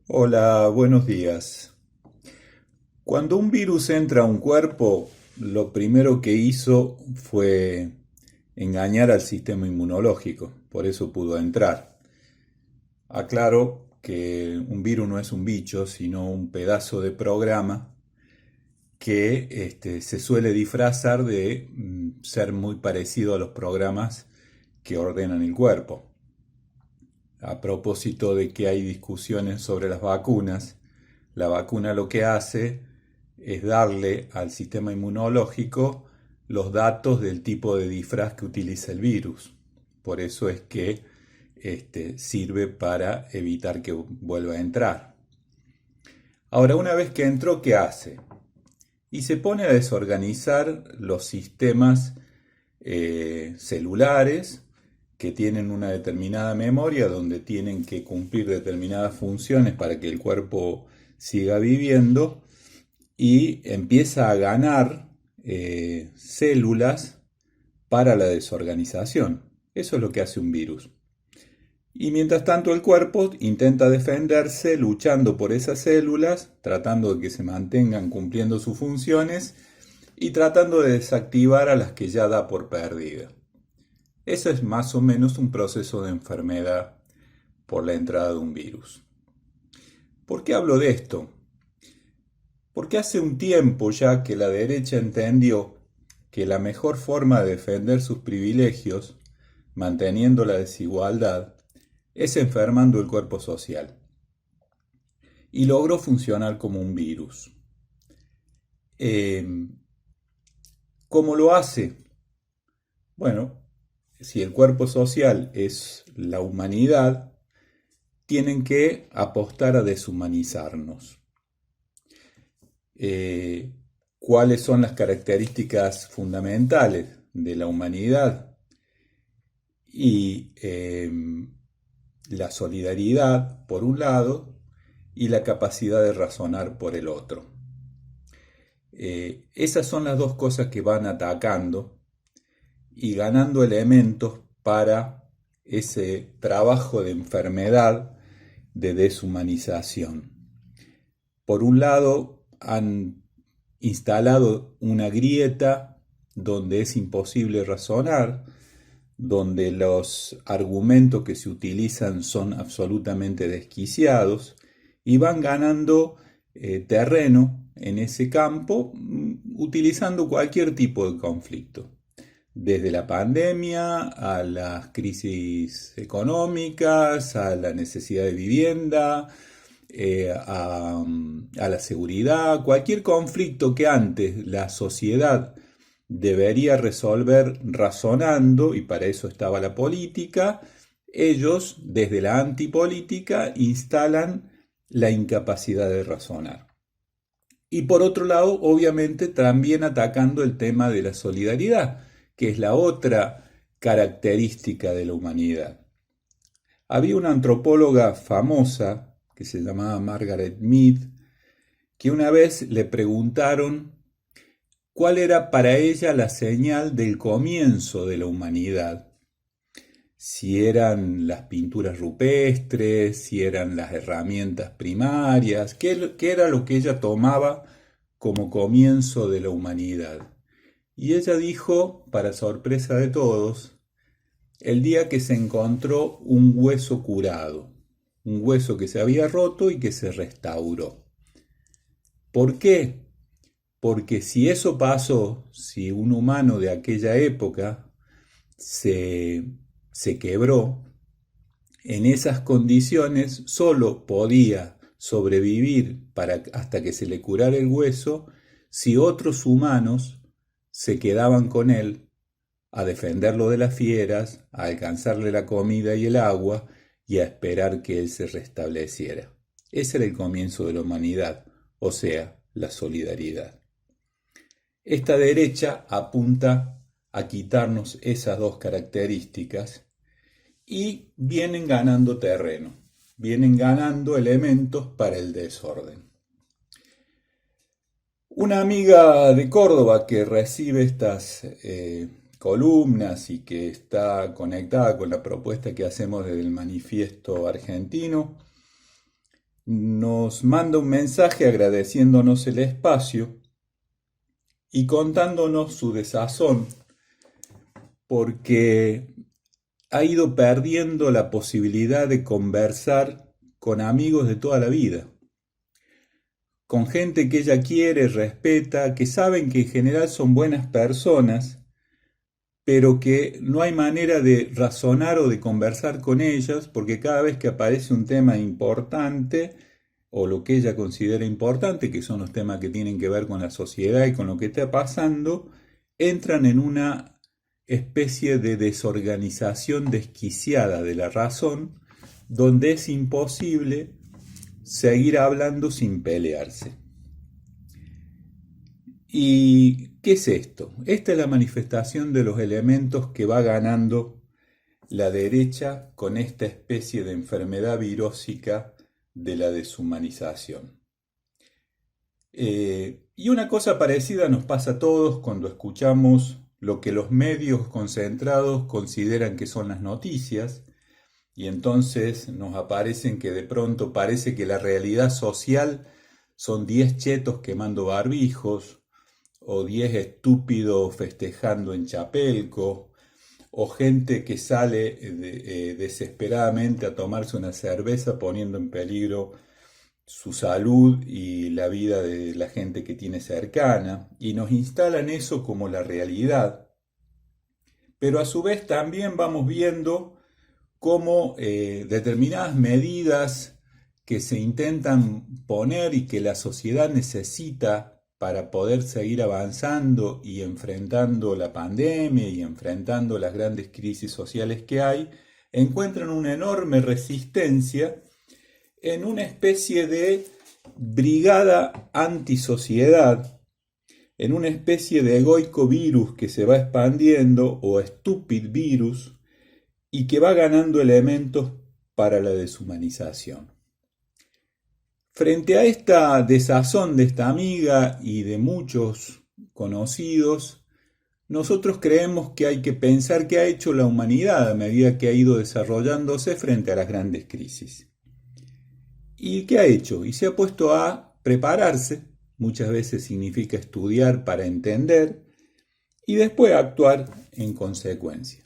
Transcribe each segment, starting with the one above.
Hola, buenos días. Cuando un virus entra a un cuerpo, lo primero que hizo fue engañar al sistema inmunológico, por eso pudo entrar. Aclaro que un virus no es un bicho, sino un pedazo de programa que se suele disfrazar de ser muy parecido a los programas que ordenan el cuerpo. A propósito de que hay discusiones sobre las vacunas, la vacuna lo que hace es darle al sistema inmunológico los datos del tipo de disfraz que utiliza el virus. Por eso es que sirve para evitar que vuelva a entrar. Ahora, una vez que entró, ¿qué hace? Y se pone a desorganizar los sistemas celulares que tienen una determinada memoria donde tienen que cumplir determinadas funciones para que el cuerpo siga viviendo y empieza a ganar células para la desorganización. Eso es lo que hace un virus. Y mientras tanto el cuerpo intenta defenderse luchando por esas células, tratando de que se mantengan cumpliendo sus funciones y tratando de desactivar a las que ya da por perdida. Eso es más o menos un proceso de enfermedad por la entrada de un virus. ¿Por qué hablo de esto? Porque hace un tiempo ya que la derecha entendió que la mejor forma de defender sus privilegios, manteniendo la desigualdad, es enfermando el cuerpo social. Y logró funcionar como un virus. Eh, ¿Cómo lo hace? Bueno, si el cuerpo social es la humanidad, tienen que apostar a deshumanizarnos. Eh, ¿Cuáles son las características fundamentales de la humanidad? Y la solidaridad, por un lado, y la capacidad de razonar por el otro. Esas son las dos cosas que van atacando y ganando elementos para ese trabajo de enfermedad de deshumanización. Por un lado, han instalado una grieta donde es imposible razonar, donde los argumentos que se utilizan son absolutamente desquiciados y van ganando terreno en ese campo utilizando cualquier tipo de conflicto, desde la pandemia a las crisis económicas, a la necesidad de vivienda, a la seguridad, cualquier conflicto que antes la sociedad debería resolver razonando, y para eso estaba la política, ellos desde la antipolítica instalan la incapacidad de razonar. Y por otro lado, obviamente, también atacando el tema de la solidaridad, que es la otra característica de la humanidad. Había una antropóloga famosa que se llamaba Margaret Mead, que una vez le preguntaron cuál era para ella la señal del comienzo de la humanidad. Si eran las pinturas rupestres, si eran las herramientas primarias, qué era lo que ella tomaba como comienzo de la humanidad. Y ella dijo, para sorpresa de todos, el día que se encontró un hueso curado, un hueso que se había roto y que se restauró. ¿Por qué? Porque si eso pasó, si un humano de aquella época se, se quebró, en esas condiciones solo podía sobrevivir hasta que se le curara el hueso si otros humanos se quedaban con él a defenderlo de las fieras, a alcanzarle la comida y el agua y a esperar que él se restableciera. Ese era el comienzo de la humanidad, o sea, la solidaridad. Esta derecha apunta a quitarnos esas dos características y vienen ganando terreno, vienen ganando elementos para el desorden. Una amiga de Córdoba que recibe estas columnas y que está conectada con la propuesta que hacemos desde el manifiesto argentino, nos manda un mensaje agradeciéndonos el espacio y contándonos su desazón porque ha ido perdiendo la posibilidad de conversar con amigos de toda la vida, con gente que ella quiere, respeta, que saben que en general son buenas personas, pero que no hay manera de razonar o de conversar con ellas, porque cada vez que aparece un tema importante, o lo que ella considera importante, que son los temas que tienen que ver con la sociedad y con lo que está pasando, entran en una especie de desorganización desquiciada de la razón, donde es imposible seguir hablando sin pelearse. ¿Y qué es esto? Esta es la manifestación de los elementos que va ganando la derecha con esta especie de enfermedad virósica de la deshumanización. Y una cosa parecida nos pasa a todos cuando escuchamos lo que los medios concentrados consideran que son las noticias, y entonces nos aparecen que de pronto parece que la realidad social son 10 chetos quemando barbijos, o 10 estúpidos festejando en Chapelco, o gente que sale desesperadamente a tomarse una cerveza poniendo en peligro su salud y la vida de la gente que tiene cercana, y nos instalan eso como la realidad. Pero a su vez también vamos viendo cómo determinadas medidas que se intentan poner y que la sociedad necesita para poder seguir avanzando y enfrentando la pandemia y enfrentando las grandes crisis sociales que hay, encuentran una enorme resistencia en una especie de brigada antisociedad, en una especie de egoico virus que se va expandiendo o stupid virus y que va ganando elementos para la deshumanización. Frente a esta desazón de esta amiga y de muchos conocidos, nosotros creemos que hay que pensar qué ha hecho la humanidad a medida que ha ido desarrollándose frente a las grandes crisis. ¿Y qué ha hecho? Y se ha puesto a prepararse, muchas veces significa estudiar para entender, y después actuar en consecuencia.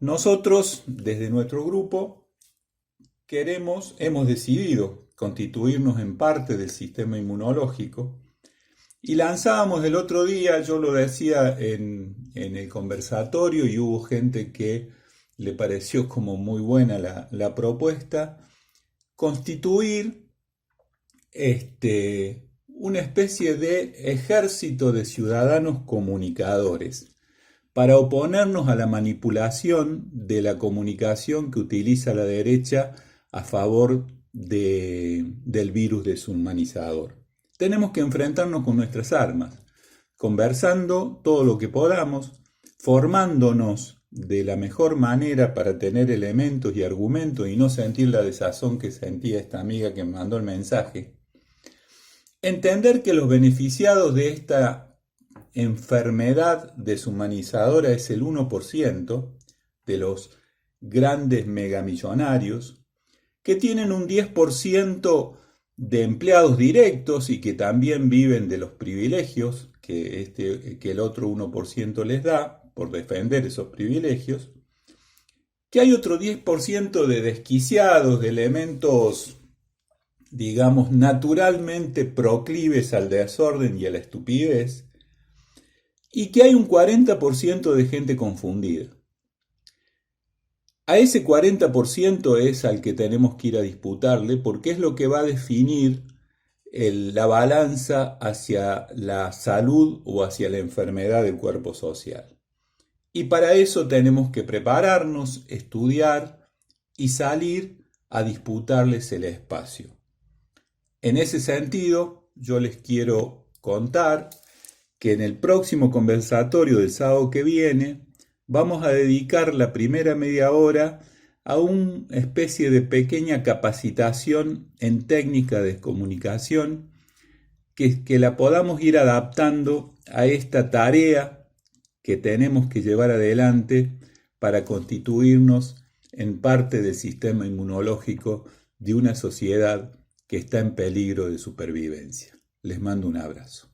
Nosotros, desde nuestro grupo, hemos decidido constituirnos en parte del sistema inmunológico y lanzábamos el otro día, yo lo decía en el conversatorio y hubo gente que le pareció como muy buena la propuesta, constituir una especie de ejército de ciudadanos comunicadores para oponernos a la manipulación de la comunicación que utiliza la derecha a favor del virus deshumanizador. Tenemos que enfrentarnos con nuestras armas, conversando todo lo que podamos, formándonos de la mejor manera para tener elementos y argumentos y no sentir la desazón que sentía esta amiga que me mandó el mensaje. Entender que los beneficiados de esta enfermedad deshumanizadora es el 1% de los grandes megamillonarios, que tienen un 10% de empleados directos y que también viven de los privilegios que el otro 1% les da por defender esos privilegios, que hay otro 10% de desquiciados, de elementos, digamos, naturalmente proclives al desorden y a la estupidez, y que hay un 40% de gente confundida. A ese 40% es al que tenemos que ir a disputarle porque es lo que va a definir la balanza hacia la salud o hacia la enfermedad del cuerpo social. Y para eso tenemos que prepararnos, estudiar y salir a disputarles el espacio. En ese sentido, yo les quiero contar que en el próximo conversatorio del sábado que viene vamos a dedicar la primera media hora a una especie de pequeña capacitación en técnica de comunicación que la podamos ir adaptando a esta tarea que tenemos que llevar adelante para constituirnos en parte del sistema inmunológico de una sociedad que está en peligro de supervivencia. Les mando un abrazo.